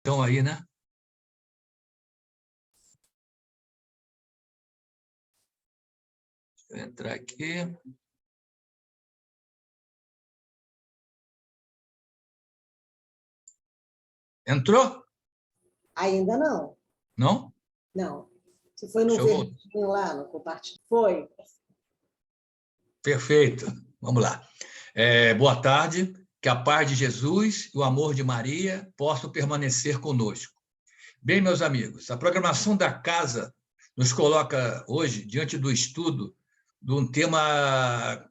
Estão aí, né? Deixa eu entrar aqui. Entrou? Ainda não. Não? Não. Você foi no Deixa eu voltar. verdinho lá, no compartilhamento? Foi. Perfeito. Vamos lá. Boa tarde. Que a paz de Jesus e o amor de Maria possam permanecer conosco. Bem, meus amigos, a programação da casa nos coloca hoje diante do estudo de um tema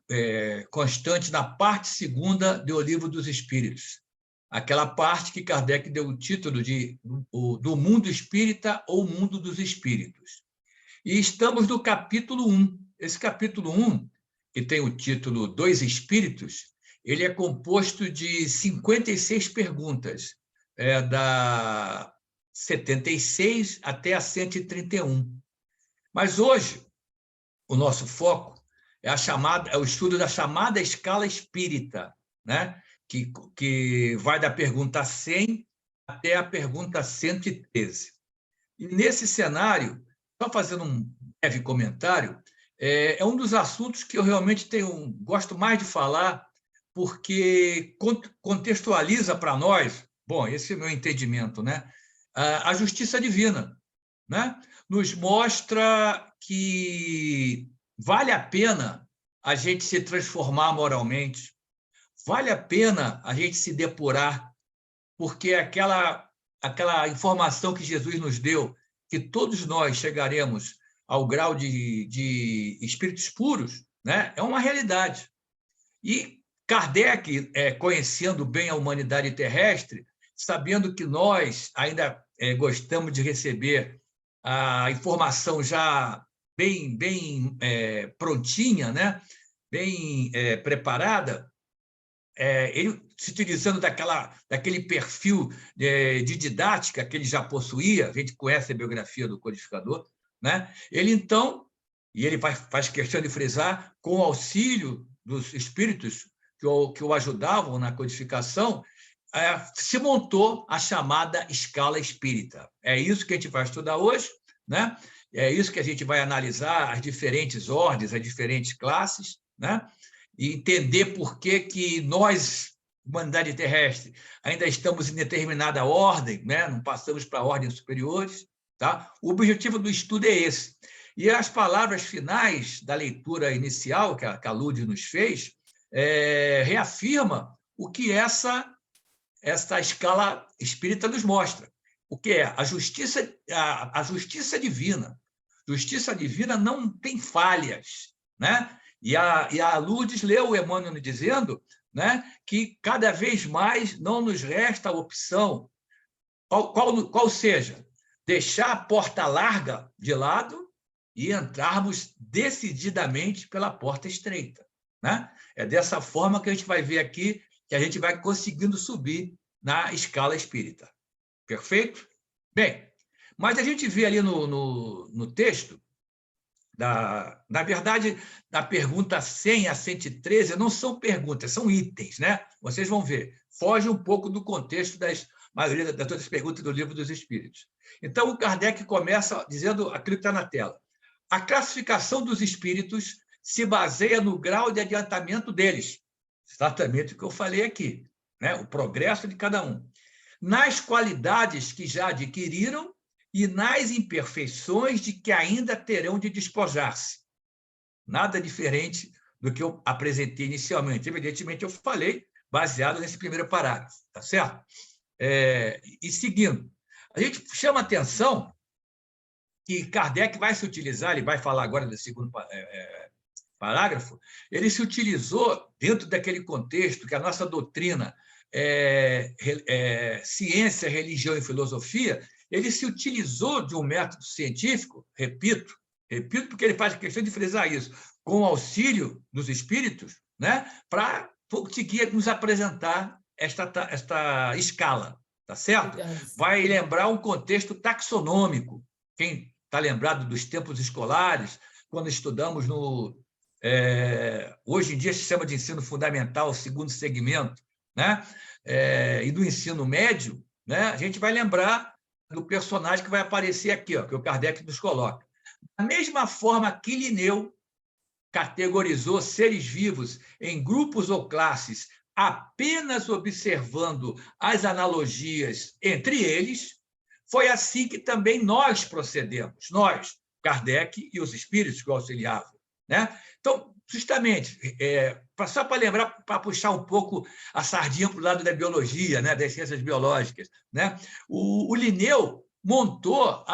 constante na parte segunda do Livro dos Espíritos. Aquela parte que Kardec deu o título de do mundo espírita ou mundo dos espíritos. E estamos no capítulo 1. Esse capítulo 1, que tem o título Dois Espíritos, ele é composto de 56 perguntas, da 76 até a 131. Mas hoje, o nosso foco é o estudo da chamada escala espírita, né? que vai da pergunta 100 até a pergunta 113. E nesse cenário, só fazendo um breve comentário, é um dos assuntos que eu realmente gosto mais de falar, porque contextualiza para nós, bom, esse é o meu entendimento, né? A justiça divina, né? Nos mostra que vale a pena a gente se transformar moralmente, vale a pena a gente se depurar, porque aquela informação que Jesus nos deu, que todos nós chegaremos ao grau de espíritos puros, né? É uma realidade. E Kardec, conhecendo bem a humanidade terrestre, sabendo que nós ainda gostamos de receber a informação já bem prontinha, né? Bem preparada, ele se utilizando daquele perfil de didática que ele já possuía, a gente conhece a biografia do codificador, né? Ele, então, e ele faz questão de frisar, com o auxílio dos espíritos que o ajudavam na codificação, se montou a chamada escala espírita. É isso que a gente vai estudar hoje, né? É isso que a gente vai analisar as diferentes ordens, as diferentes classes, né? E entender por que nós, humanidade terrestre, ainda estamos em determinada ordem, né? Não passamos para ordens superiores. Tá? O objetivo do estudo é esse. E as palavras finais da leitura inicial que a Lúdia nos fez reafirma o que essa escala espírita nos mostra. O que é a justiça divina. Justiça divina não tem falhas, né? E a Lourdes leu o Emmanuel dizendo, né, que cada vez mais não nos resta a opção, qual seja, deixar a porta larga de lado e entrarmos decididamente pela porta estreita, né? É dessa forma que a gente vai ver aqui que a gente vai conseguindo subir na escala espírita. Perfeito? Bem, mas a gente vê ali no texto, na verdade, da pergunta 100 a 113, não são perguntas, são itens, né? Vocês vão ver. Foge um pouco do contexto das maioria das todas as perguntas do Livro dos Espíritos. Então, o Kardec começa dizendo aquilo que está na tela. A classificação dos espíritos se baseia no grau de adiantamento deles. Exatamente o que eu falei aqui, né? O progresso de cada um. Nas qualidades que já adquiriram e nas imperfeições de que ainda terão de despojar-se. Nada diferente do que eu apresentei inicialmente. Evidentemente, eu falei baseado nesse primeiro parágrafo, tá certo? E seguindo, a gente chama atenção que Kardec vai se utilizar, ele vai falar agora do segundo parágrafo, ele se utilizou dentro daquele contexto que a nossa doutrina ciência, religião e filosofia, ele se utilizou de um método científico, repito, porque ele faz questão de frisar isso, com o auxílio dos espíritos, né, para conseguir nos apresentar esta escala, tá certo? Vai lembrar um contexto taxonômico. Quem está lembrado dos tempos escolares, quando estudamos hoje em dia se chama de ensino fundamental, segundo segmento, né? E do ensino médio, né, a gente vai lembrar do personagem que vai aparecer aqui, ó, que o Kardec nos coloca. Da mesma forma que Linneu categorizou seres vivos em grupos ou classes apenas observando as analogias entre eles, foi assim que também nós procedemos, nós, Kardec e os espíritos que o auxiliavam, né? Então, justamente, só para lembrar, para puxar um pouco a sardinha para o lado da biologia, né, das ciências biológicas, né? O Linneu montou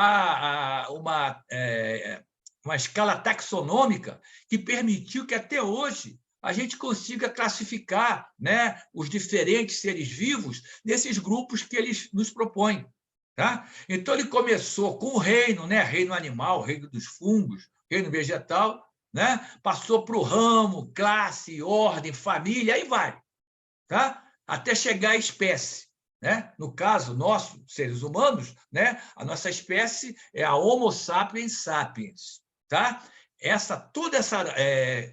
uma escala taxonômica que permitiu que, até hoje, a gente consiga classificar, né, os diferentes seres vivos nesses grupos que eles nos propõem. Tá? Então, ele começou com o reino, né, reino animal, reino dos fungos, reino vegetal, né, passou para o ramo, classe, ordem, família, aí vai, tá? Até chegar à espécie. Né? No caso, nós, seres humanos, né, a nossa espécie é a Homo sapiens sapiens. Tá? Toda essa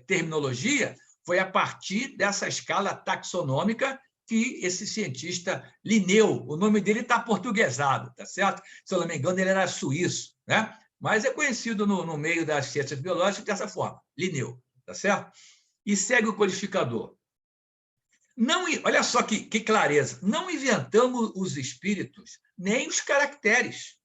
terminologia foi a partir dessa escala taxonômica que esse cientista Linneu, o nome dele está portuguesado, tá certo? Se eu não me engano, ele era suíço, né? Mas é conhecido no meio das ciências biológicas dessa forma, Linneu, tá certo? E segue o codificador. Não, olha só que clareza, não inventamos os espíritos nem os caracteres.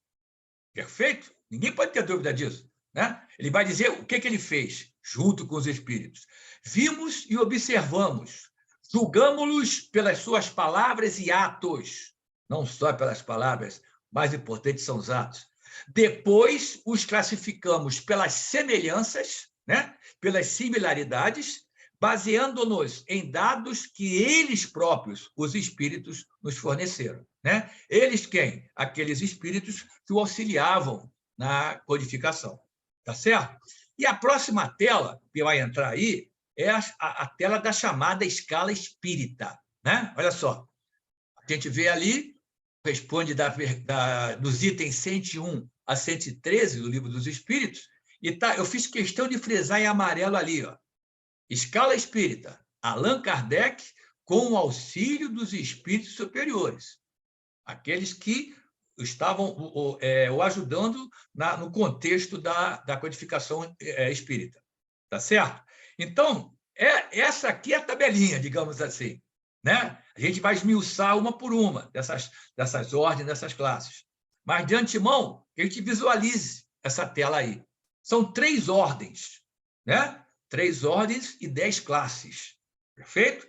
Perfeito? Ninguém pode ter dúvida disso. Né? Ele vai dizer o que ele fez junto com os espíritos. Vimos e observamos, julgamos-los pelas suas palavras e atos, não só pelas palavras, mais importantes são os atos. Depois os classificamos pelas semelhanças, né? Pelas similaridades, baseando-nos em dados que eles próprios, os espíritos, nos forneceram. Né? Eles quem? Aqueles espíritos que o auxiliavam na codificação. Tá certo? E a próxima tela que vai entrar aí é a tela da chamada escala espírita. Né? Olha só, a gente vê ali, responde dos itens 101 a 113 do Livro dos Espíritos, e eu fiz questão de frisar em amarelo ali, ó. Escala espírita, Allan Kardec, com o auxílio dos espíritos superiores, aqueles que estavam o ajudando no contexto da codificação espírita. Tá certo? Então, essa aqui é a tabelinha, digamos assim. Né? A gente vai esmiuçar uma por uma dessas ordens, dessas classes. Mas, de antemão, que a gente visualize essa tela aí. São 3 ordens, né? 3 ordens e 10 classes. Perfeito?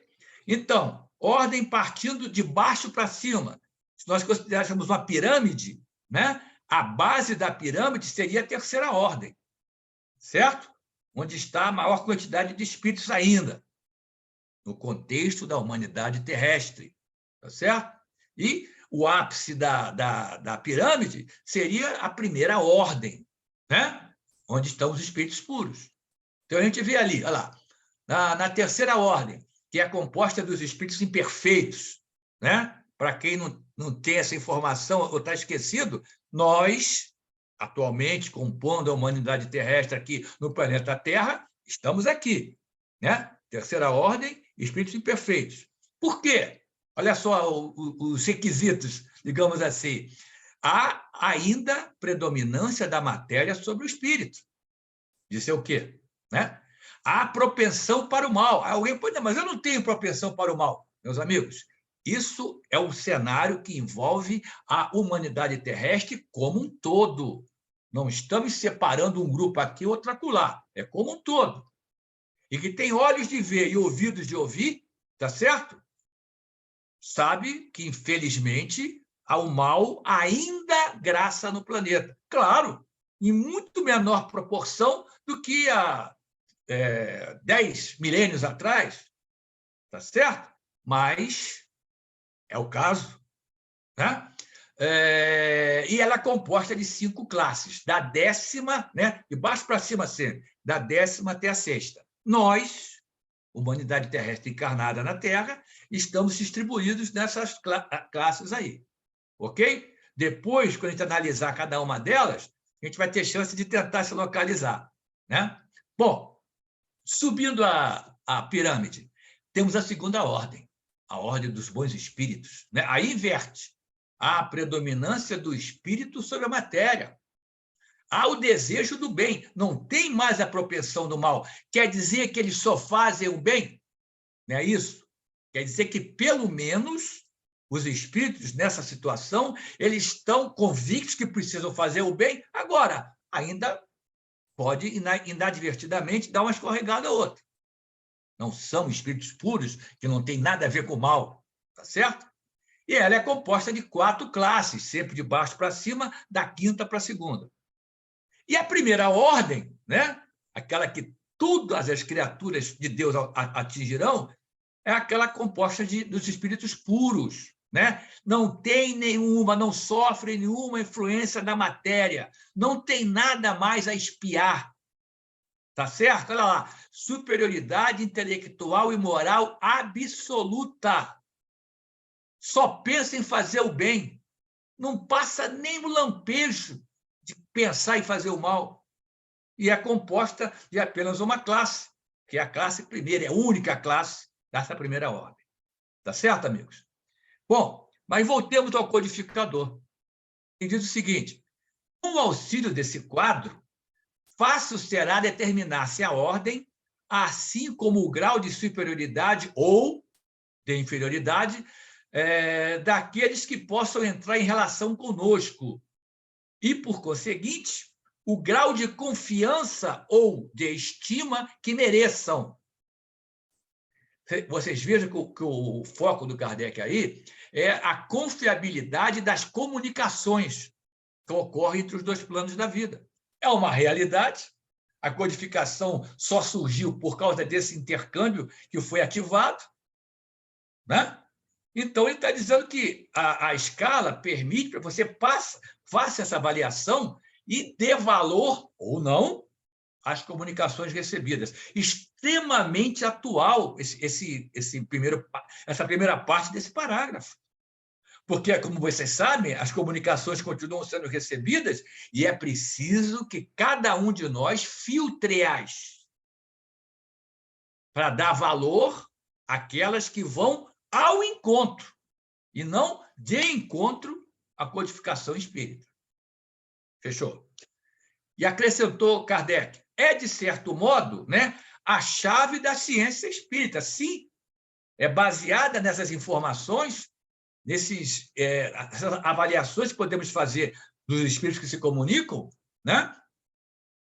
Então, ordem partindo de baixo para cima. Se nós considerássemos uma pirâmide, né? A base da pirâmide seria a terceira ordem. Certo? Onde está a maior quantidade de espíritos ainda, no contexto da humanidade terrestre. Tá certo? E o ápice da pirâmide seria a primeira ordem, né? Onde estão os espíritos puros. Então, a gente vê ali, olha lá, na terceira ordem, que é composta dos espíritos imperfeitos, né? Para quem não tem essa informação ou está esquecido, nós, atualmente, compondo a humanidade terrestre aqui no planeta Terra, estamos aqui, né? Terceira ordem, espíritos imperfeitos. Por quê? Olha só os requisitos, digamos assim. Há ainda predominância da matéria sobre o espírito. Isso é o quê? Né? Há propensão para o mal. Alguém pode dizer, mas eu não tenho propensão para o mal. Meus amigos, isso é um cenário que envolve a humanidade terrestre como um todo. Não estamos separando um grupo aqui, outro acolá. É como um todo. E que tem olhos de ver e ouvidos de ouvir, tá certo? Sabe que, infelizmente, o mal ainda graça no planeta. Claro, em muito menor proporção do que há 10 milênios atrás, tá certo? Mas é o caso. Né? E ela é composta de 5 classes, da 10ª, né? De baixo para cima sempre, da 10ª até a 6ª. Nós, humanidade terrestre encarnada na Terra, estamos distribuídos nessas classes aí. Ok? Depois, quando a gente analisar cada uma delas, a gente vai ter chance de tentar se localizar. Né? Bom, subindo a pirâmide, temos a segunda ordem, a ordem dos bons espíritos. Né? Aí inverte. Há a predominância do espírito sobre a matéria. Há o desejo do bem. Não tem mais a propensão do mal. Quer dizer que eles só fazem o bem? Não é isso? Quer dizer que, pelo menos, os espíritos, nessa situação, eles estão convictos que precisam fazer o bem. Agora, ainda pode, inadvertidamente, dar uma escorregada ou outra. Não são espíritos puros, que não tem nada a ver com o mal. Tá certo? E ela é composta de 4 classes, sempre de baixo para cima, da quinta para a segunda. E a primeira ordem, né? Aquela que todas as criaturas de Deus atingirão, é aquela composta dos espíritos puros, né? Não tem nenhuma, não sofre nenhuma influência da matéria, não tem nada mais a espiar. Tá certo? Olha lá, superioridade intelectual e moral absoluta. Só pensa em fazer o bem. Não passa nem o lampejo de pensar em fazer o mal. E é composta de apenas uma classe, que é a classe primeira, é a única classe dessa primeira ordem. Tá certo, amigos? Bom, mas voltemos ao codificador. Ele diz o seguinte: com o auxílio desse quadro, fácil será determinar se a ordem, assim como o grau de superioridade ou de inferioridade, daqueles que possam entrar em relação conosco. E, por conseguinte, o grau de confiança ou de estima que mereçam. Vocês vejam que o foco do Kardec aí é a confiabilidade das comunicações que ocorrem entre os 2 planos da vida. É uma realidade. A codificação só surgiu por causa desse intercâmbio que foi ativado, né? Então, ele está dizendo que a escala permite para você faça essa avaliação e dê valor, ou não, às comunicações recebidas. Extremamente atual essa primeira parte desse parágrafo. Porque, como vocês sabem, as comunicações continuam sendo recebidas e é preciso que cada um de nós filtre-as para dar valor àquelas que vão ao encontro e não de encontro à codificação espírita. Fechou? E acrescentou Kardec, é, de certo modo, né, a chave da ciência espírita. Sim, é baseada nessas informações, nessas avaliações que podemos fazer dos espíritos que se comunicam, né,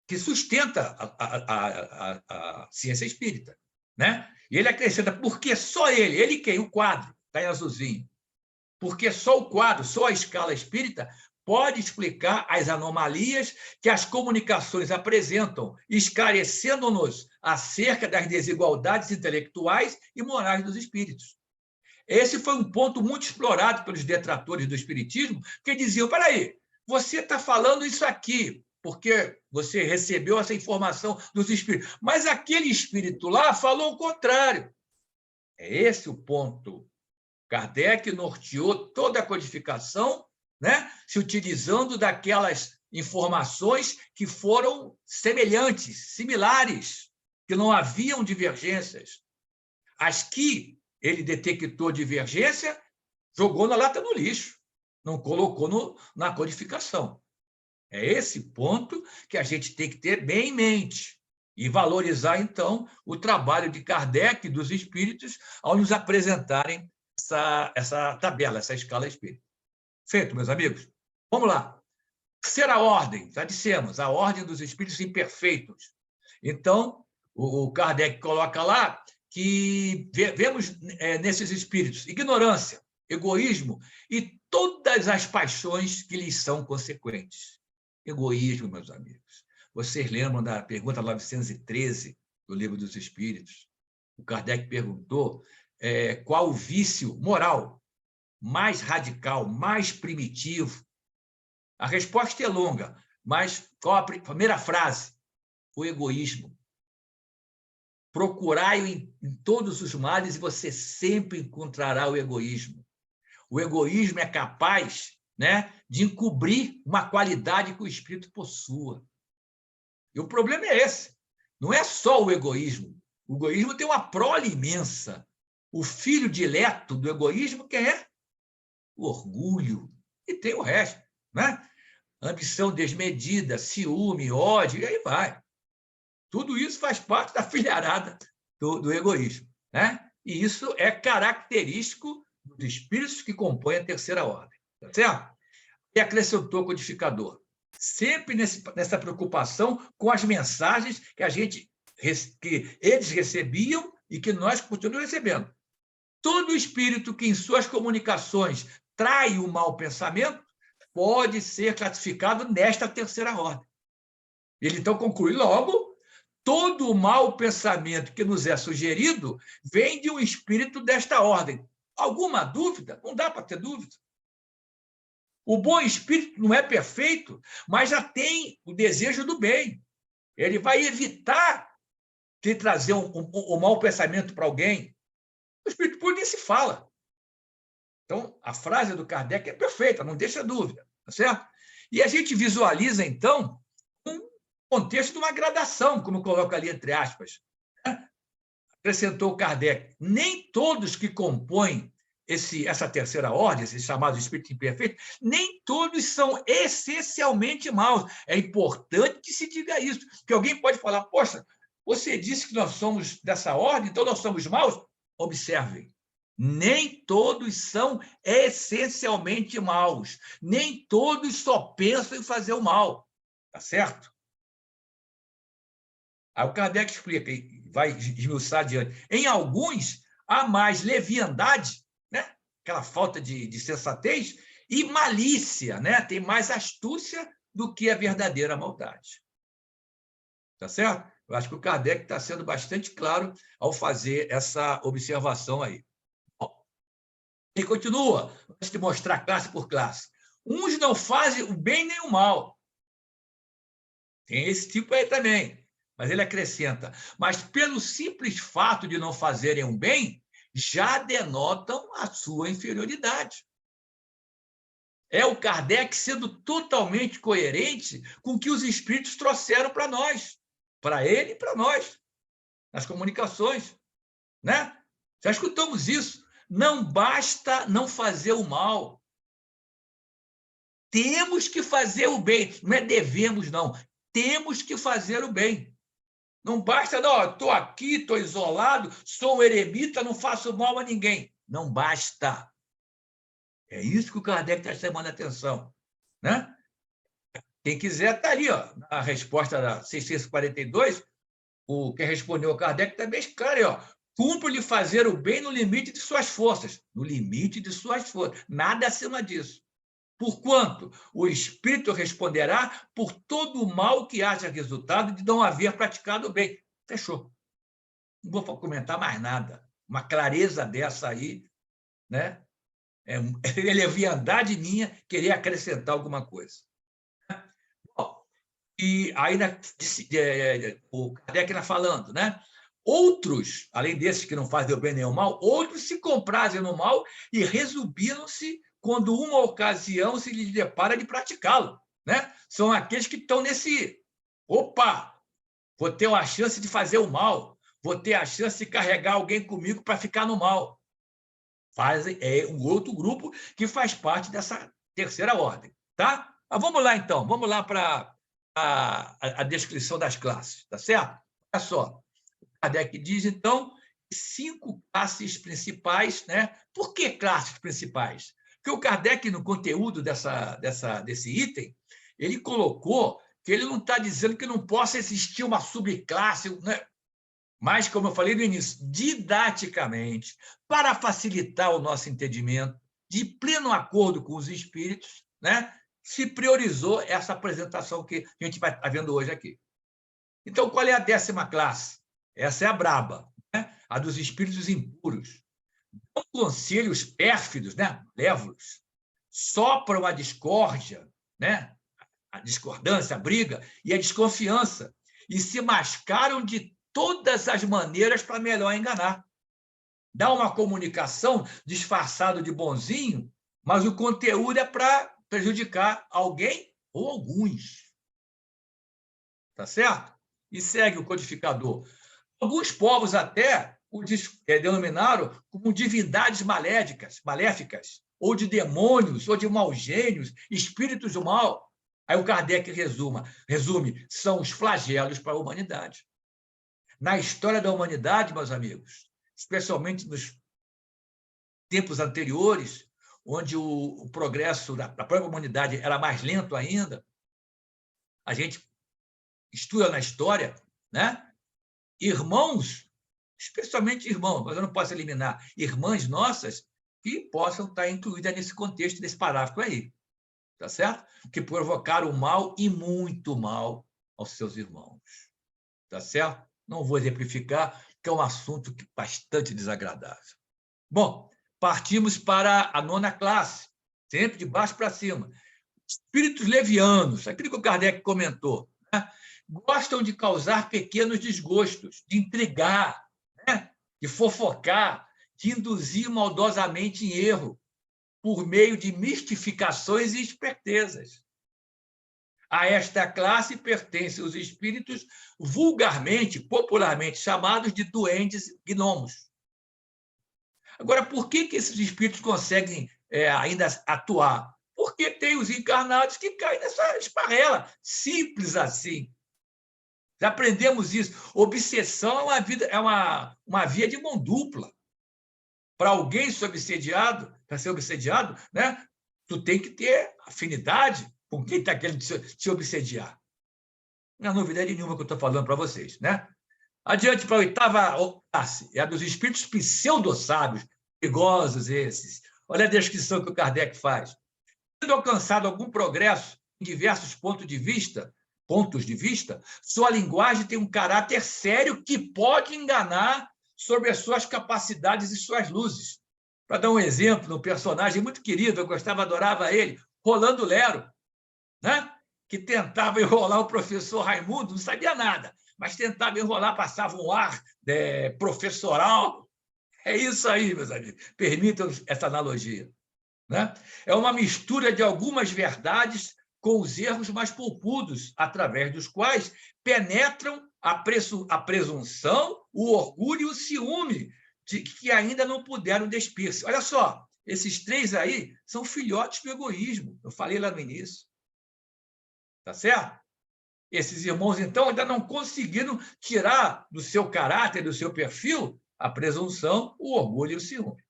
que sustenta a ciência espírita. Né? E ele acrescenta, porque só ele quem? O quadro, está em azulzinho. Porque só o quadro, só a escala espírita pode explicar as anomalias que as comunicações apresentam, esclarecendo-nos acerca das desigualdades intelectuais e morais dos espíritos. Esse foi um ponto muito explorado pelos detratores do espiritismo, que diziam, peraí, você está falando isso aqui, porque você recebeu essa informação dos espíritos. Mas aquele espírito lá falou o contrário. É esse o ponto. Kardec norteou toda a codificação, né, se utilizando daquelas informações que foram semelhantes, similares, que não haviam divergências. As que ele detectou divergência, jogou na lata do lixo, não colocou na codificação. É esse ponto que a gente tem que ter bem em mente e valorizar, então, o trabalho de Kardec e dos espíritos ao nos apresentarem essa tabela, essa escala espírita. Feito, meus amigos? Vamos lá. Terceira ordem, já dissemos, a ordem dos espíritos imperfeitos. Então, o Kardec coloca lá que vemos nesses espíritos ignorância, egoísmo e todas as paixões que lhes são consequentes. Egoísmo, meus amigos. Vocês lembram da pergunta 913 do Livro dos Espíritos? O Kardec perguntou qual o vício moral mais radical, mais primitivo. A resposta é longa, mas qual a primeira frase? O egoísmo. Procurai-o em todos os males e você sempre encontrará o egoísmo. O egoísmo é capaz, né, de encobrir uma qualidade que o espírito possua. E o problema é esse. Não é só o egoísmo. O egoísmo tem uma prole imensa. O filho dileto do egoísmo, quem é? O orgulho. E tem o resto, né? Ambição desmedida, ciúme, ódio, e aí vai. Tudo isso faz parte da filharada do egoísmo, né? E isso é característico dos espíritos que compõem a terceira ordem, tá certo? E acrescentou o codificador, sempre nessa preocupação com as mensagens que eles recebiam e que nós continuamos recebendo. Todo espírito que em suas comunicações trai o mau pensamento pode ser classificado nesta terceira ordem. Ele, então, conclui logo: todo o mau pensamento que nos é sugerido vem de um espírito desta ordem. Alguma dúvida? Não dá para ter dúvida. O bom espírito não é perfeito, mas já tem o desejo do bem. Ele vai evitar de trazer um mau pensamento para alguém. O espírito puro nem se fala. Então, a frase do Kardec é perfeita, não deixa dúvida, tá certo? E a gente visualiza, então, um contexto de uma gradação, como coloca ali entre aspas. Acrescentou Kardec: nem todos que compõem essa terceira ordem, esses chamados espíritos imperfeitos, nem todos são essencialmente maus. É importante que se diga isso, porque alguém pode falar: poxa, você disse que nós somos dessa ordem, então nós somos maus? Observem, nem todos são essencialmente maus, nem todos só pensam em fazer o mal, tá certo? Aí o Kardec explica, vai esmiuçar adiante. Em alguns, há mais leviandade, né? Aquela falta de sensatez, e malícia, né? Tem mais astúcia do que a verdadeira maldade. Tá certo? Eu acho que o Kardec está sendo bastante claro ao fazer essa observação aí. Bom, ele continua, antes de mostrar classe por classe. Uns não fazem o bem nem o mal. Tem esse tipo aí também. Mas ele acrescenta: mas pelo simples fato de não fazerem o bem, já denotam a sua inferioridade. É o Kardec sendo totalmente coerente com o que os espíritos trouxeram para nós, para ele e para nós, nas comunicações, né? Já escutamos isso. Não basta não fazer o mal. Temos que fazer o bem. Não é devemos, não. Temos que fazer o bem. Não basta, não, estou aqui, estou isolado, sou um eremita, não faço mal a ninguém. Não basta. É isso que o Kardec está chamando a atenção, né? Quem quiser está ali, ó, na resposta da 642, quem respondeu ao Kardec está bem claro, ó. Cumpre-lhe fazer o bem no limite de suas forças. No limite de suas forças. Nada acima disso. Porquanto o espírito responderá por todo o mal que haja resultado de não haver praticado o bem. Fechou. Não vou comentar mais nada. Uma clareza dessa aí, né? É leviandade minha querer acrescentar alguma coisa. Bom, e ainda o Kardec está falando, né? Outros, além desses que não fazem o bem nem o mal, outros se comprazem no mal e resubiram-se quando uma ocasião se lhes depara de praticá-lo, né? São aqueles que estão nesse, opa, vou ter uma chance de fazer o mal, vou ter a chance de carregar alguém comigo para ficar no mal. É um outro grupo que faz parte dessa terceira ordem, tá? Mas vamos lá, então, vamos lá para a descrição das classes, tá certo? Olha só, Kardec diz, então, 5 classes principais, né? Por que classes principais? Porque o Kardec, no conteúdo desse item, ele colocou que ele não está dizendo que não possa existir uma subclasse, né? Mas, como eu falei no início, didaticamente, para facilitar o nosso entendimento, de pleno acordo com os espíritos, né? Se priorizou essa apresentação que a gente vai estar vendo hoje aqui. Então, qual é a 10ª classe? Essa é a braba, né? A dos espíritos impuros. Dão conselhos pérfidos, né? Malévolos, sopram a discórdia, né? A discordância, a briga e a desconfiança, e se mascaram de todas as maneiras para melhor enganar. Dá uma comunicação disfarçado de bonzinho, mas o conteúdo é para prejudicar alguém ou alguns. Tá certo? E segue o codificador. Alguns povos até o denominaram como divindades maléficas, ou de demônios, ou de maus gênios, espíritos do mal. Aí o Kardec resume, são os flagelos para a humanidade. Na história da humanidade, meus amigos, especialmente nos tempos anteriores, onde o progresso da própria humanidade era mais lento ainda, a gente estuda na história, né? Irmãos, especialmente irmãos, mas eu não posso eliminar irmãs nossas que possam estar incluídas nesse contexto, nesse parágrafo aí, tá certo? Que provocaram mal e muito mal aos seus irmãos, tá certo? Não vou exemplificar, que é um assunto bastante desagradável. Bom, partimos para a 9ª classe, sempre de baixo para cima. Espíritos levianos, aquilo que o Kardec comentou, né? Gostam de causar pequenos desgostos, de intrigar, né? De fofocar, de induzir maldosamente em erro, por meio de mistificações e espertezas. A esta classe pertencem os espíritos vulgarmente, popularmente chamados de duendes gnomos. Agora, por que esses espíritos conseguem ainda atuar? Porque tem os encarnados que caem nessa esparrela. Simples assim. Já aprendemos isso. Obsessão é uma via de mão dupla. Para alguém ser obsediado, para ser obsediado, né, tu tem que ter afinidade com quem está querendo te obsediar. Não é novidade nenhuma que eu estou falando para vocês, né? Adiante para a 8ª classe, é a dos espíritos pseudo-sábios, perigosos esses. Olha a descrição que o Kardec faz. Tendo alcançado algum progresso em diversos pontos de vista, sua linguagem tem um caráter sério que pode enganar sobre as suas capacidades e suas luzes. Para dar um exemplo, um personagem muito querido, eu gostava, adorava ele, Rolando Lero, né? Que tentava enrolar o professor Raimundo, não sabia nada, mas tentava enrolar, passava um ar professoral. É isso aí, meus amigos. Permitam essa analogia, né? É uma mistura de algumas verdades com os erros mais polpudos, através dos quais penetram a presunção, o orgulho e o ciúme, que ainda não puderam despir-se. Olha só, esses 3 aí são filhotes do egoísmo. Eu falei lá no início. Tá certo? Esses irmãos, então, ainda não conseguiram tirar do seu caráter, do seu perfil, a presunção, o orgulho e o ciúme.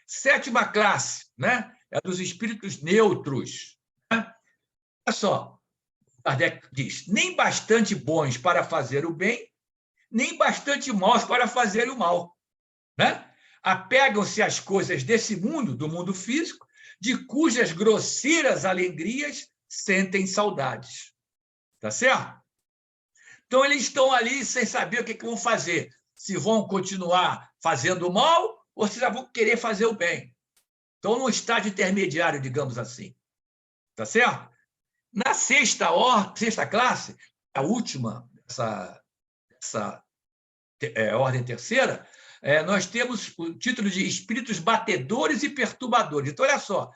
7ª classe, né? É a dos espíritos neutros. Né? Olha só, Kardec diz, nem bastante bons para fazer o bem, nem bastante maus para fazer o mal. Né? Apegam-se às coisas desse mundo, do mundo físico, de cujas grosseiras alegrias sentem saudades. Tá certo? Então, eles estão ali sem saber o que vão fazer. Se vão continuar fazendo o mal ou se já vão querer fazer o bem. Então, num estágio intermediário, digamos assim. Tá certo? Na 6ª classe, a última, essa ordem terceira, nós temos o título de espíritos batedores e perturbadores. Então, olha só,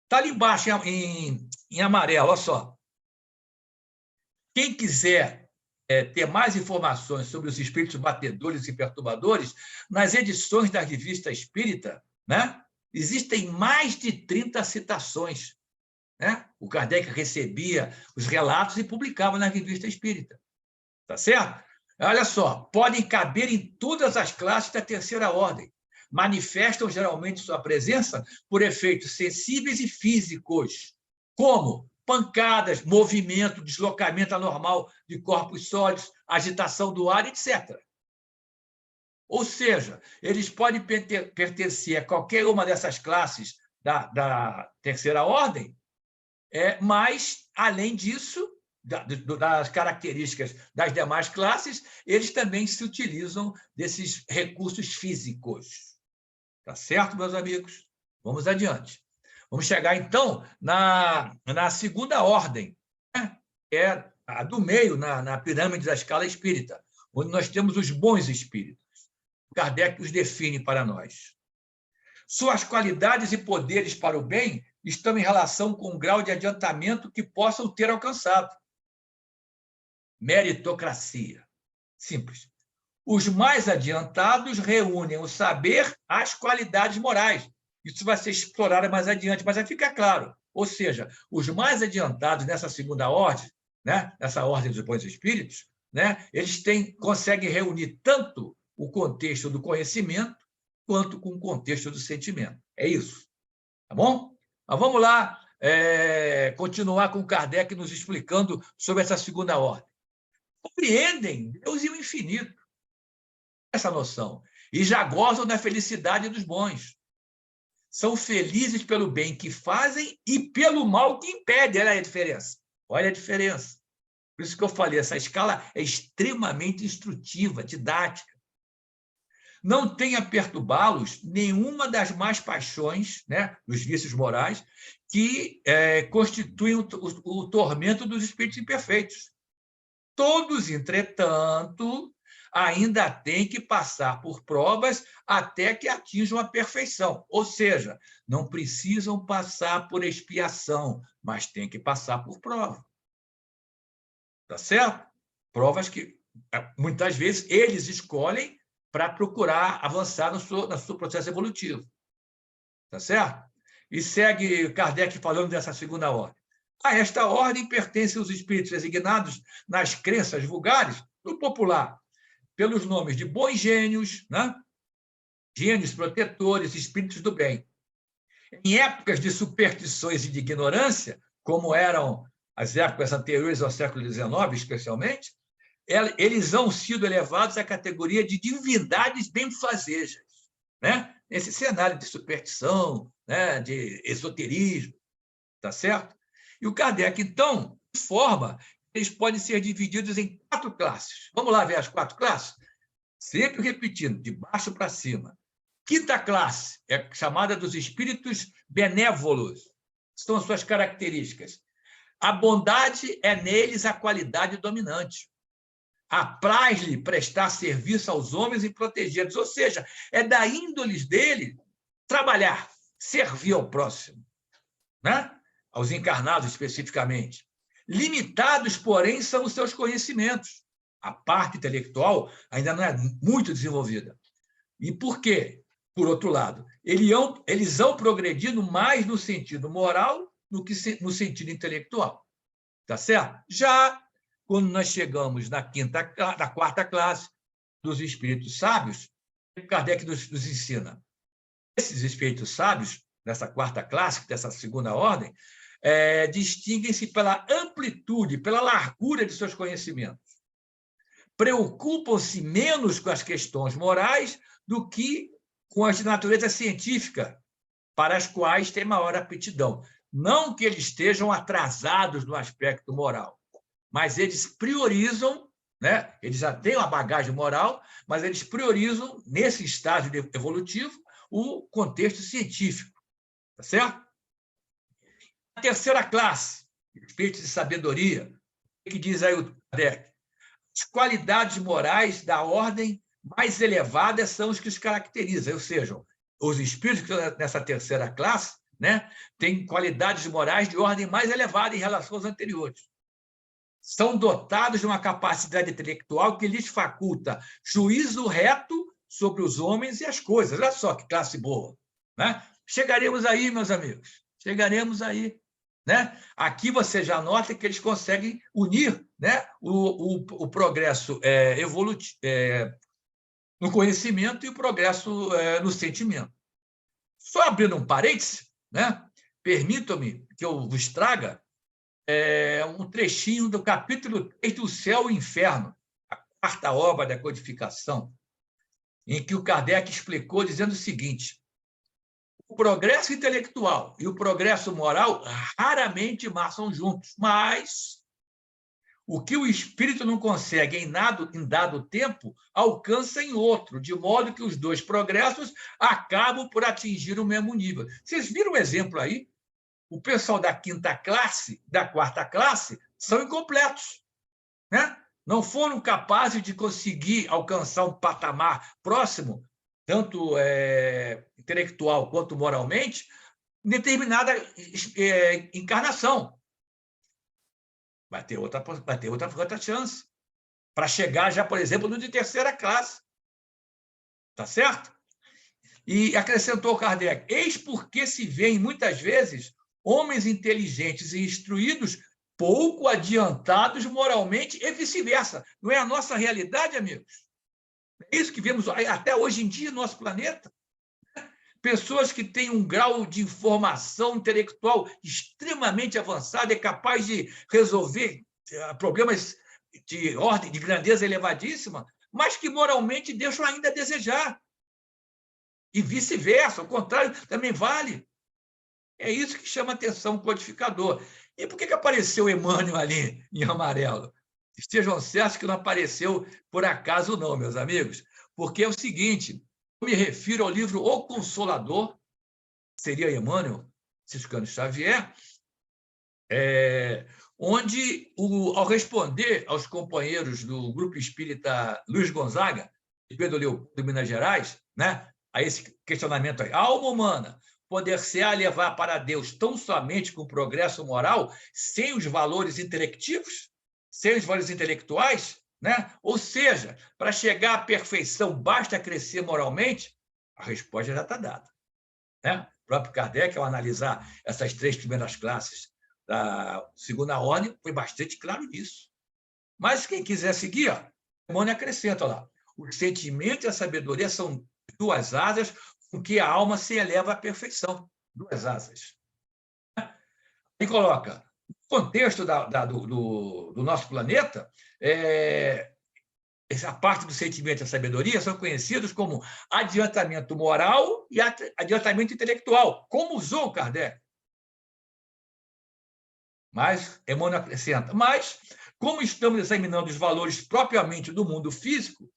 está ali embaixo em amarelo, olha só. Quem quiser ter mais informações sobre os espíritos batedores e perturbadores, nas edições da Revista Espírita, né, existem mais de 30 citações. Né? O Kardec recebia os relatos e publicava na Revista Espírita. Tá certo? Olha só, podem caber em todas as classes da terceira ordem. Manifestam geralmente sua presença por efeitos sensíveis e físicos, como pancadas, movimento, deslocamento anormal de corpos sólidos, agitação do ar, etc. Ou seja, eles podem pertencer a qualquer uma dessas classes da terceira ordem, mas, além disso, das características das demais classes, eles também se utilizam desses recursos físicos. Tá certo, meus amigos? Vamos adiante. Vamos chegar, então, na 2ª ordem, né? Que é a do meio, na pirâmide da escala espírita, onde nós temos os bons espíritos. Kardec os define para nós. Suas qualidades e poderes para o bem estão em relação com o grau de adiantamento que possam ter alcançado. Meritocracia. Simples. Os mais adiantados reúnem o saber às qualidades morais. Isso vai ser explorado mais adiante, mas vai ficar claro. Ou seja, os mais adiantados nessa segunda ordem, né, nessa ordem dos bons espíritos, né, eles conseguem reunir tanto o contexto do conhecimento quanto com o contexto do sentimento. É isso. Tá bom? Mas vamos lá continuar com Kardec nos explicando sobre essa segunda ordem. Compreendem Deus e o infinito, essa noção, e já gozam da felicidade dos bons. São felizes pelo bem que fazem e pelo mal que impedem. Olha a diferença. Olha a diferença. Por isso que eu falei, essa escala é extremamente instrutiva, didática. Não tem a perturbá-los nenhuma das más paixões, né, dos vícios morais, que constituem o tormento dos espíritos imperfeitos. Todos, entretanto, ainda têm que passar por provas até que atinjam a perfeição. Ou seja, não precisam passar por expiação, mas têm que passar por prova. Tá certo? Provas que, muitas vezes, eles escolhem para procurar avançar no seu processo evolutivo. Tá certo? E segue Kardec falando dessa segunda ordem. A esta ordem pertencem os espíritos designados nas crenças vulgares do popular, pelos nomes de bons gênios, né? Gênios protetores, espíritos do bem. Em épocas de superstições e de ignorância, como eram as épocas anteriores ao século XIX, especialmente, eles han sido elevados à categoria de divindades benfazejas, né? Esse cenário de superstição, né? De esoterismo, tá certo? E o Kardec, então, informa que eles podem ser divididos em 4 classes. Vamos lá ver as 4 classes? Sempre repetindo, de baixo para cima. Quinta classe é chamada dos espíritos benévolos. São as suas características. A bondade é neles a qualidade dominante. Apraz-lhe prestar serviço aos homens e protegê-los. Ou seja, é da índole dele trabalhar, servir ao próximo, né? Aos encarnados especificamente. Limitados, porém, são os seus conhecimentos. A parte intelectual ainda não é muito desenvolvida. E por quê? Por outro lado, eles vão progredindo mais no sentido moral do que no sentido intelectual. Tá certo? Já quando nós chegamos na quarta classe dos espíritos sábios, Kardec nos ensina. Esses espíritos sábios, dessa quarta classe, dessa segunda ordem, distinguem-se pela amplitude, pela largura de seus conhecimentos. Preocupam-se menos com as questões morais do que com as de natureza científica, para as quais têm maior aptidão. Não que eles estejam atrasados no aspecto moral, mas eles priorizam, né? Eles já têm uma bagagem moral, mas eles priorizam, nesse estágio evolutivo, o contexto científico. Tá certo? A terceira classe, espíritos de sabedoria, o que diz aí o Kardec? As qualidades morais da ordem mais elevada são os que os caracterizam, ou seja, os espíritos que estão nessa terceira classe, né, têm qualidades morais de ordem mais elevada em relação aos anteriores. São dotados de uma capacidade intelectual que lhes faculta juízo reto sobre os homens e as coisas. Olha só que classe boa, né? Chegaremos aí, meus amigos, chegaremos aí. Né? Aqui você já nota que eles conseguem unir, né, o progresso evolutivo no conhecimento e o progresso no sentimento. Só abrindo um parêntese, né, permitam-me que eu vos traga um trechinho do capítulo 3 do Céu e Inferno, a quarta obra da codificação, em que o Kardec explicou dizendo o seguinte: o progresso intelectual e o progresso moral raramente marcham juntos, mas o que o espírito não consegue em dado tempo, alcança em outro, de modo que os dois progressos acabam por atingir o mesmo nível. Vocês viram um exemplo aí? O pessoal da quinta classe, da quarta classe, são incompletos, né? Não foram capazes de conseguir alcançar um patamar próximo, tanto intelectual quanto moralmente, em determinada encarnação. Vai ter outra chance para chegar já, por exemplo, no de terceira classe. Tá certo? E acrescentou Kardec: eis porque se vêem, muitas vezes, homens inteligentes e instruídos pouco adiantados moralmente e vice-versa. Não é a nossa realidade, amigos? É isso que vemos até hoje em dia no nosso planeta. Pessoas que têm um grau de informação intelectual extremamente avançado, é capaz de resolver problemas de ordem, de grandeza elevadíssima, mas que moralmente deixam ainda a desejar. E vice-versa, o contrário também vale. É isso que chama atenção o codificador. E por que apareceu Emmanuel ali em amarelo? Estejam certos que não apareceu por acaso não, meus amigos, porque é o seguinte, eu me refiro ao livro O Consolador, seria Emmanuel, Franciscano Xavier, onde, ao responder aos companheiros do Grupo Espírita Luiz Gonzaga, de Pedro Leopoldo, de Minas Gerais, né, a esse questionamento aí, a alma humana poder-se-á levar para Deus tão somente com o progresso moral, sem os valores intelectivos, sem os valores intelectuais, né? Ou seja, para chegar à perfeição basta crescer moralmente? A resposta já está dada, né? O próprio Kardec, ao analisar essas 3 primeiras classes da segunda ordem, foi bastante claro nisso. Mas quem quiser seguir, Emmanuel acrescenta lá, o sentimento e a sabedoria são 2 asas com que a alma se eleva à perfeição. 2 asas. E coloca, no contexto do nosso planeta, essa parte do sentimento e a sabedoria são conhecidos como adiantamento moral e adiantamento intelectual, como usou Kardec. Mas, Emmanuel acrescenta, mas, como estamos examinando os valores propriamente do mundo físico,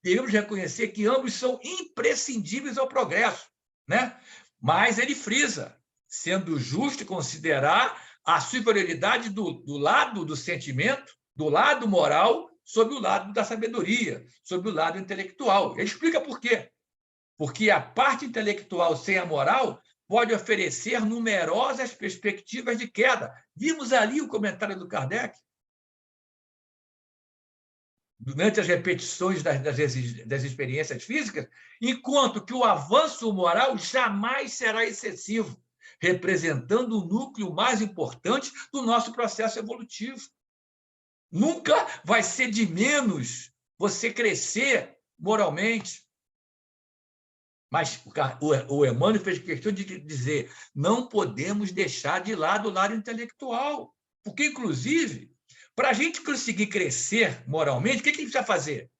devemos reconhecer que ambos são imprescindíveis ao progresso, né? Mas ele frisa, sendo justo considerar a superioridade do lado do sentimento, do lado moral, sobre o lado da sabedoria, sobre o lado intelectual. Ele explica por quê. Porque a parte intelectual sem a moral pode oferecer numerosas perspectivas de queda. Vimos ali o comentário do Kardec. Durante as repetições das experiências físicas, enquanto que o avanço moral jamais será excessivo, representando o núcleo mais importante do nosso processo evolutivo. Nunca vai ser de menos você crescer moralmente. Mas o Emmanuel fez questão de dizer, não podemos deixar de lado o lado intelectual, porque, inclusive, para a gente conseguir crescer moralmente, o que a gente precisa fazer?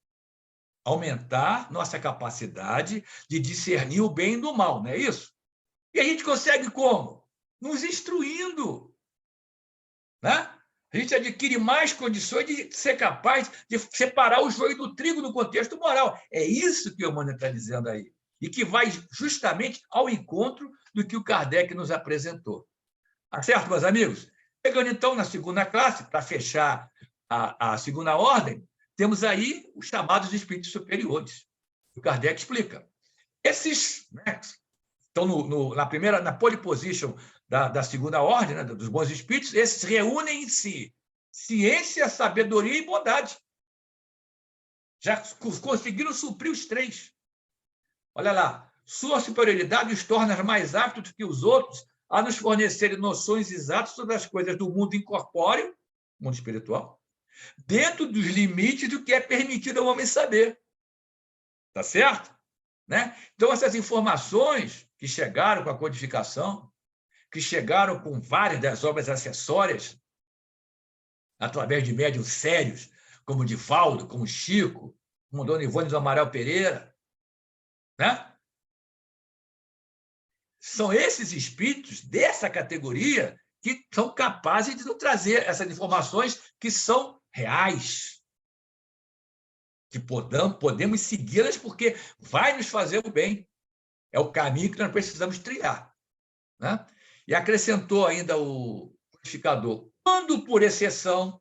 Aumentar nossa capacidade de discernir o bem do mal, não é isso? E a gente consegue como? Nos instruindo, né? A gente adquire mais condições de ser capaz de separar o joio do trigo no contexto moral. É isso que o Emmanuel está dizendo aí. E que vai justamente ao encontro do que o Kardec nos apresentou. Tá certo, meus amigos? Chegando, então, na segunda classe, para fechar a segunda ordem, temos aí os chamados espíritos superiores. O Kardec explica. Esses, né, estão na pole position da segunda ordem, né, dos bons espíritos, esses reúnem em si ciência, sabedoria e bondade. Já conseguiram suprir os 3. Olha lá, sua superioridade os torna mais aptos que os outros a nos fornecerem noções exatas sobre as coisas do mundo incorpóreo, mundo espiritual, dentro dos limites do que é permitido ao homem saber. Tá certo? Né? Então, essas informações que chegaram com a codificação, que chegaram com várias das obras acessórias, através de médiuns sérios, como Divaldo, como Chico, como Dona Ivone do Amaral Pereira, né? São esses espíritos dessa categoria que são capazes de nos trazer essas informações que são reais, que podemos segui-las porque vai nos fazer o bem. É o caminho que nós precisamos trilhar, né? E acrescentou ainda o codificador. Quando, por exceção,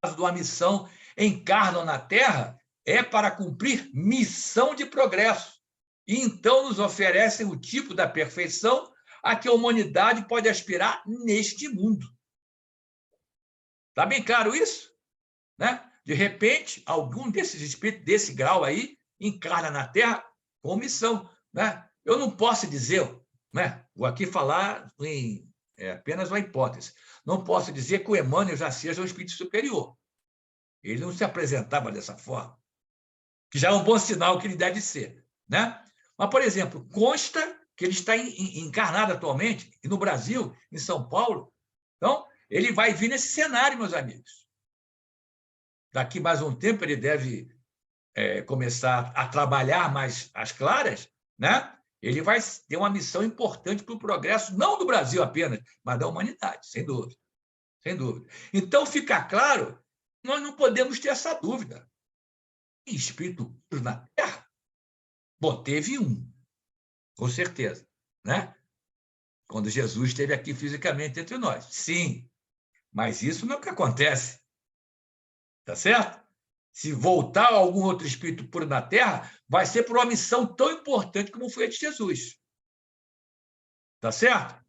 caso de uma missão, encarnam na Terra, é para cumprir missão de progresso. E então nos oferecem o tipo da perfeição a que a humanidade pode aspirar neste mundo. Está bem claro isso? Né? De repente, algum desses espíritos desse grau aí encarna na Terra com missão, né? Eu não posso dizer, né? Vou aqui falar apenas uma hipótese. Não posso dizer que o Emmanuel já seja um espírito superior. Ele não se apresentava dessa forma, que já é um bom sinal que ele deve ser, né? Mas, por exemplo, consta que ele está encarnado atualmente, e no Brasil, em São Paulo. Então, ele vai vir nesse cenário, meus amigos. Daqui mais um tempo, ele deve começar a trabalhar mais às claras, né? Ele vai ter uma missão importante para o progresso, não do Brasil apenas, mas da humanidade, sem dúvida. Sem dúvida. Então, fica claro, nós não podemos ter essa dúvida. Tem espírito puro na Terra? Bom, teve um, com certeza, né? Quando Jesus esteve aqui fisicamente entre nós. Sim, mas isso não é o que acontece. Tá certo? Se voltar algum outro espírito puro na Terra, vai ser por uma missão tão importante como foi a de Jesus. Tá certo?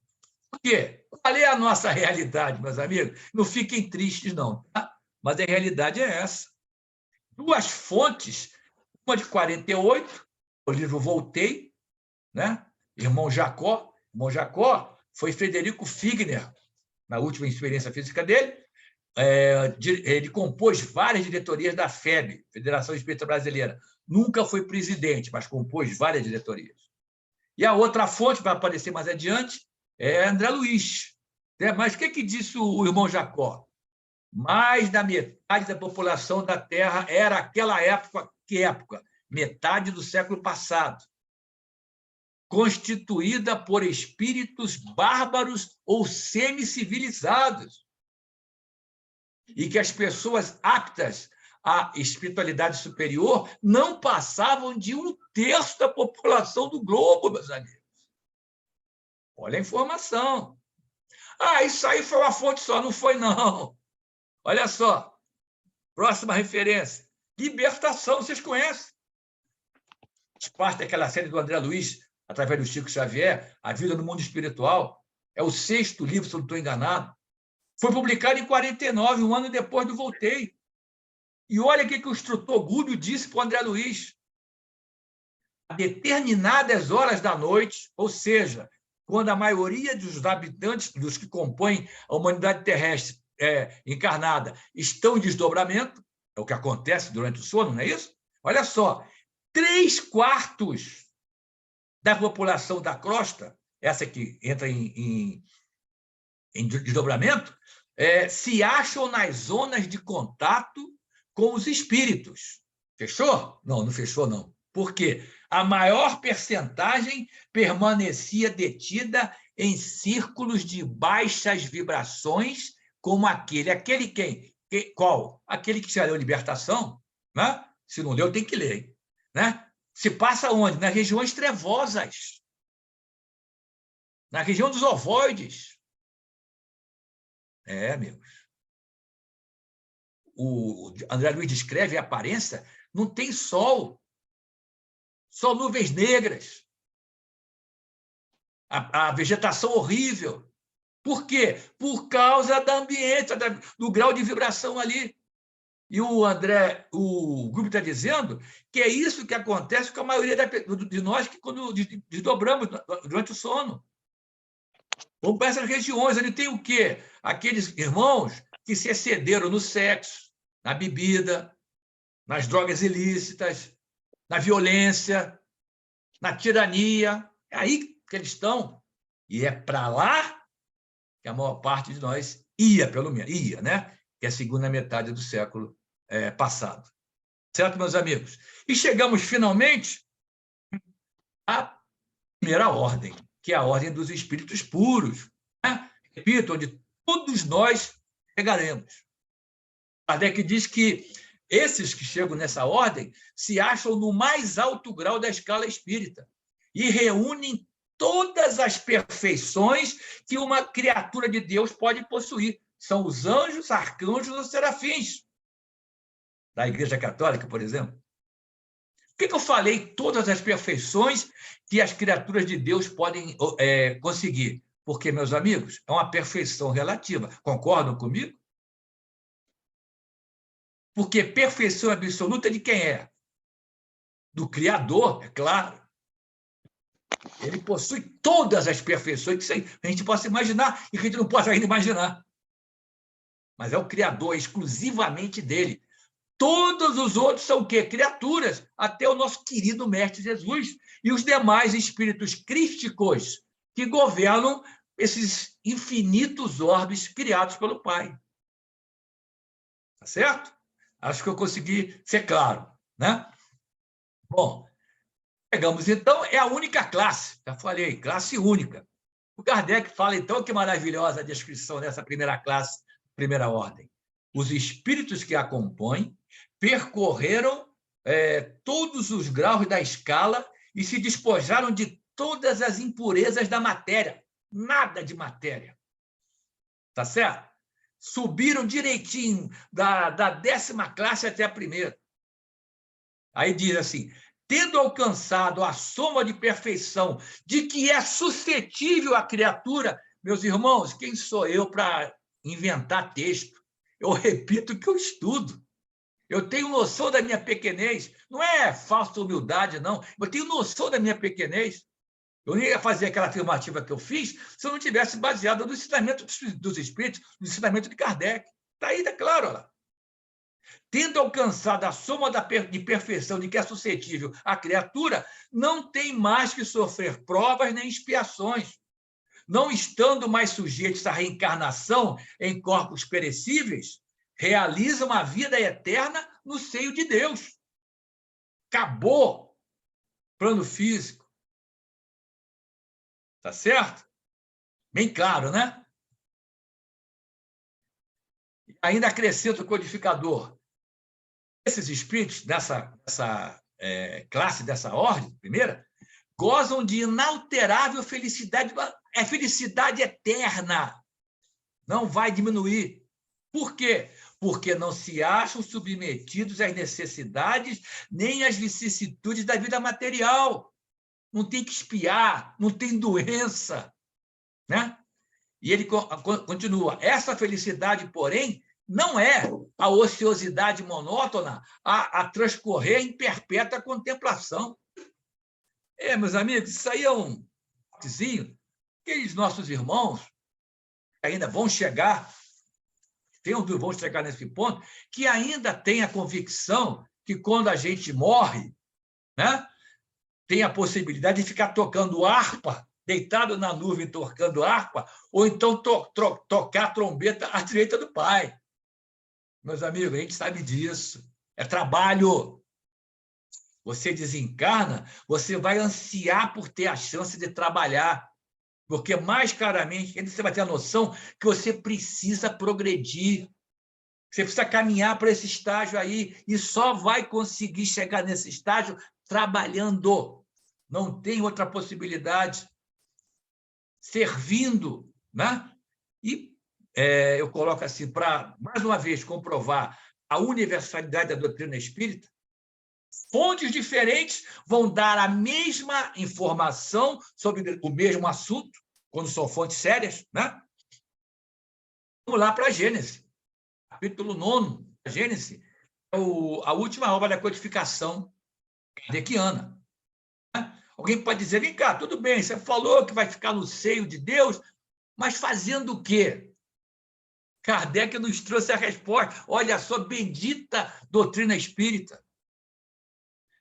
Por quê? Qual é a nossa realidade, meus amigos? Não fiquem tristes, não, tá? Mas a realidade é essa. Duas fontes, uma de 48, o livro Voltei, né? Irmão Jacó foi Frederico Figner, na última experiência física dele. Ele compôs várias diretorias da FEB, Federação Espírita Brasileira. Nunca foi presidente, mas compôs várias diretorias. E a outra fonte, para aparecer mais adiante, é André Luiz. Mas o que disse o irmão Jacó? Mais da metade da população da Terra era aquela época, metade do século passado, constituída por espíritos bárbaros ou semicivilizados, e que as pessoas aptas à espiritualidade superior não passavam de 1/3 da população do globo, meus amigos. Olha a informação. Isso aí foi uma fonte só, não foi, não. Olha só. Próxima referência. Libertação, vocês conhecem. Faz parte daquela série do André Luiz, através do Chico Xavier, A Vida no Mundo Espiritual. É o 6º livro, se eu não estou enganado. Foi publicado em 49, um ano depois do Voltei. E olha o que o instrutor Gúbio disse para o André Luiz. A determinadas horas da noite, ou seja, quando a maioria dos habitantes, dos que compõem a humanidade terrestre encarnada, estão em desdobramento, é o que acontece durante o sono, não é isso? Olha só, 3/4 da população da crosta, essa que entra em desdobramento, se acham nas zonas de contato com os espíritos. Fechou? Não fechou, não. Por quê? A maior percentagem permanecia detida em círculos de baixas vibrações, como aquele quem? Qual? Aquele que já leu Libertação, né? Se não leu, tem que ler, né? Se passa onde? Nas regiões trevosas, na região dos ovoides. Amigos. O André Luiz descreve a aparência, não tem sol, só nuvens negras, a vegetação horrível. Por quê? Por causa do ambiente, do grau de vibração ali. E o grupo está dizendo que é isso que acontece com a maioria de nós que quando desdobramos durante o sono. Vamos para essas regiões, onde tem o quê? Aqueles irmãos que se excederam no sexo, na bebida, nas drogas ilícitas, na violência, na tirania. É aí que eles estão. E é para lá que a maior parte de nós ia, pelo menos, né? Que é a segunda metade do século passado. Certo, meus amigos? E chegamos, finalmente, à primeira ordem, que é a ordem dos espíritos puros. Né? Repito, onde todos nós chegaremos. Kardec diz que esses que chegam nessa ordem se acham no mais alto grau da escala espírita e reúnem todas as perfeições que uma criatura de Deus pode possuir. São os anjos, arcanjos ou serafins. Da Igreja Católica, por exemplo. Por que eu falei todas as perfeições que as criaturas de Deus podem conseguir? Porque, meus amigos, é uma perfeição relativa. Concordam comigo? Porque perfeição absoluta de quem é? Do Criador, é claro. Ele possui todas as perfeições que a gente possa imaginar e que a gente não possa ainda imaginar. Mas é o Criador, é exclusivamente dele. Todos os outros são o quê? Criaturas, até o nosso querido Mestre Jesus e os demais espíritos crísticos que governam esses infinitos orbes criados pelo Pai. Tá certo? Acho que eu consegui ser claro, né? Bom, pegamos, então, é a única classe, já falei, classe única. O Kardec fala, então, que maravilhosa a descrição dessa primeira classe, primeira ordem. Os espíritos que a compõem percorreram todos os graus da escala e se despojaram de todas as impurezas da matéria. Nada de matéria. Tá certo? Subiram direitinho da 10ª classe até a primeira. Aí diz assim, tendo alcançado a soma de perfeição de que é suscetível a criatura, meus irmãos, quem sou eu para inventar texto? Eu repito que eu estudo. Eu tenho noção da minha pequenez. Não é falsa humildade, não. Eu tenho noção da minha pequenez. Eu não ia fazer aquela afirmativa que eu fiz se eu não tivesse baseado no ensinamento dos espíritos, no ensinamento de Kardec. Está aí, está claro, olha lá. Tendo alcançado a soma de perfeição de que é suscetível a criatura, não tem mais que sofrer provas nem expiações. Não estando mais sujeitos à reencarnação em corpos perecíveis, realizam a vida eterna no seio de Deus. Acabou plano físico. Tá certo? Bem claro, né? Ainda acrescenta o codificador. Esses espíritos dessa classe, dessa ordem, primeira, gozam de inalterável felicidade, é felicidade eterna. Não vai diminuir. Por quê? Porque não se acham submetidos às necessidades nem às vicissitudes da vida material. Não tem que espiar, não tem doença, né? E ele continua, essa felicidade, porém, não é a ociosidade monótona a transcorrer em perpétua contemplação. Meus amigos, isso aí é um toquezinho. Aqueles nossos irmãos que ainda vão chegar nesse ponto, que ainda têm a convicção que quando a gente morre, né, tem a possibilidade de ficar tocando harpa, deitado na nuvem tocando harpa, ou então tocar a trombeta à direita do Pai. Meus amigos, a gente sabe disso. É trabalho. Você desencarna, você vai ansiar por ter a chance de trabalhar, porque mais claramente você vai ter a noção que você precisa progredir. Você precisa caminhar para esse estágio aí e só vai conseguir chegar nesse estágio trabalhando. Não tem outra possibilidade. Servindo, né? E eu coloco assim, para, mais uma vez, comprovar a universalidade da doutrina espírita, fontes diferentes vão dar a mesma informação sobre o mesmo assunto, quando são fontes sérias, né? Vamos lá para a Gênesis. Capítulo 9, a Gênesis, é a última obra da codificação kardeciana. Alguém pode dizer, vem cá, tudo bem, você falou que vai ficar no seio de Deus, mas fazendo o quê? Kardec nos trouxe a resposta. Olha só, bendita doutrina espírita.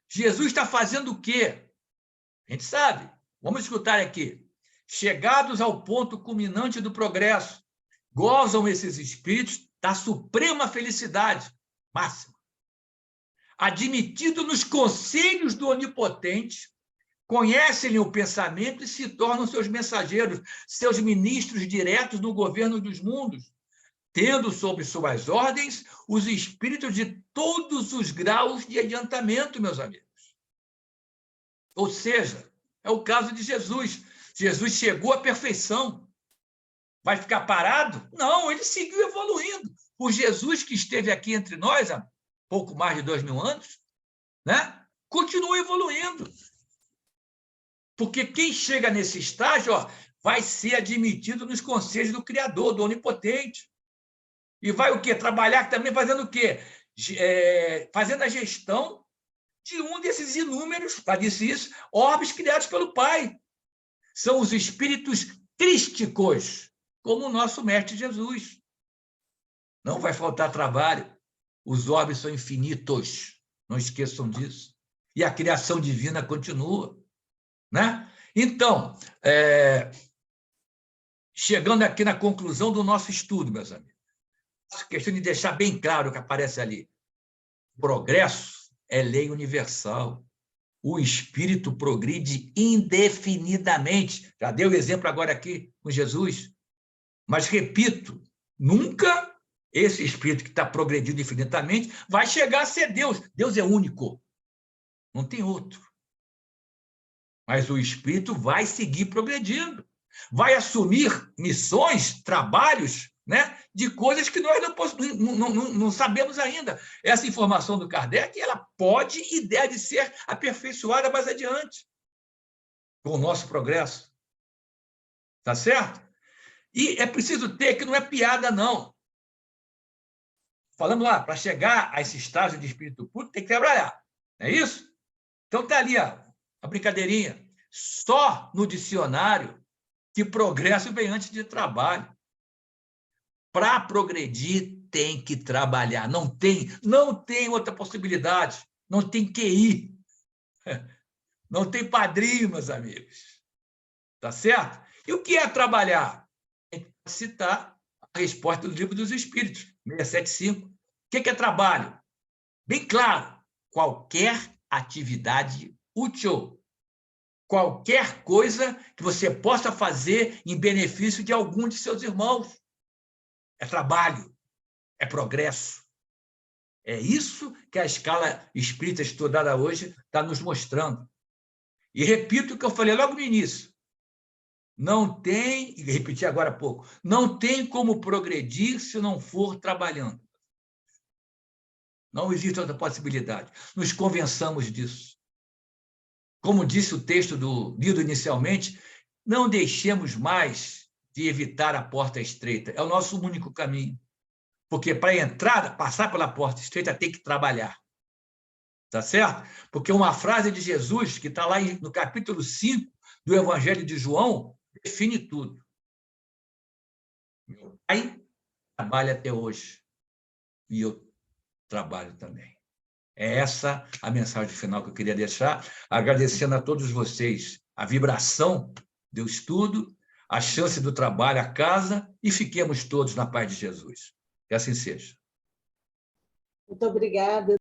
Jesus está fazendo o quê? A gente sabe. Vamos escutar aqui. Chegados ao ponto culminante do progresso, gozam esses espíritos da suprema felicidade máxima. Admitido nos conselhos do Onipotente, conhecem-lhe o pensamento e se tornam seus mensageiros, seus ministros diretos no governo dos mundos, tendo sob suas ordens os espíritos de todos os graus de adiantamento, meus amigos. Ou seja, é o caso de Jesus. Jesus chegou à perfeição. Vai ficar parado? Não, ele seguiu evoluindo. O Jesus que esteve aqui entre nós há pouco mais de 2000 anos, né? Continua evoluindo. Porque quem chega nesse estágio, vai ser admitido nos conselhos do Criador, do Onipotente. E vai o quê? Trabalhar também fazendo o quê? Fazendo a gestão de um desses inúmeros, já disse isso, orbes criados pelo Pai. são os espíritos crísticos, como o nosso mestre Jesus. Não vai faltar trabalho. Os orbes são infinitos. Não esqueçam disso. E a criação divina continua, né? Então, chegando aqui na conclusão do nosso estudo, meus amigos, faço questão de deixar bem claro o que aparece ali. Progresso é lei universal. O espírito progride indefinidamente. Já dei o exemplo agora aqui com Jesus. Mas, repito, nunca esse espírito que está progredindo infinitamente vai chegar a ser Deus. Deus é único. Não tem outro. Mas o espírito vai seguir progredindo. Vai assumir missões, trabalhos, né, de coisas que nós não sabemos ainda. Essa informação do Kardec, ela pode e deve ser aperfeiçoada mais adiante, com o nosso progresso. Tá certo? E é preciso ter, que não é piada, não. Falamos lá, para chegar a esse estágio de espírito puro, tem que trabalhar. Não é isso? Então está ali a brincadeirinha. Só no dicionário que progresso vem antes de trabalho. Para progredir, tem que trabalhar. Não tem outra possibilidade. Não tem QI. Não tem padrinho, meus amigos. Tá certo? E o que é trabalhar? Tem que citar a resposta do Livro dos Espíritos, 675. O que é trabalho? Bem claro, qualquer atividade útil. Qualquer coisa que você possa fazer em benefício de algum de seus irmãos. É trabalho, é progresso. É isso que a escala espírita estudada hoje está nos mostrando. E repito o que eu falei logo no início. Não tem, e repeti agora há pouco, não tem como progredir se não for trabalhando. Não existe outra possibilidade. Nos convençamos disso. Como disse o texto lido inicialmente, não deixemos mais de evitar a porta estreita. É o nosso único caminho. Porque para entrar, passar pela porta estreita, tem que trabalhar. Tá certo? Porque uma frase de Jesus, que está lá no capítulo 5 do Evangelho de João, define tudo. Meu pai trabalha até hoje. E eu trabalho também. É essa a mensagem final que eu queria deixar, agradecendo a todos vocês a vibração do estudo, a chance do trabalho, a casa, e fiquemos todos na paz de Jesus. Que assim seja. Muito obrigada.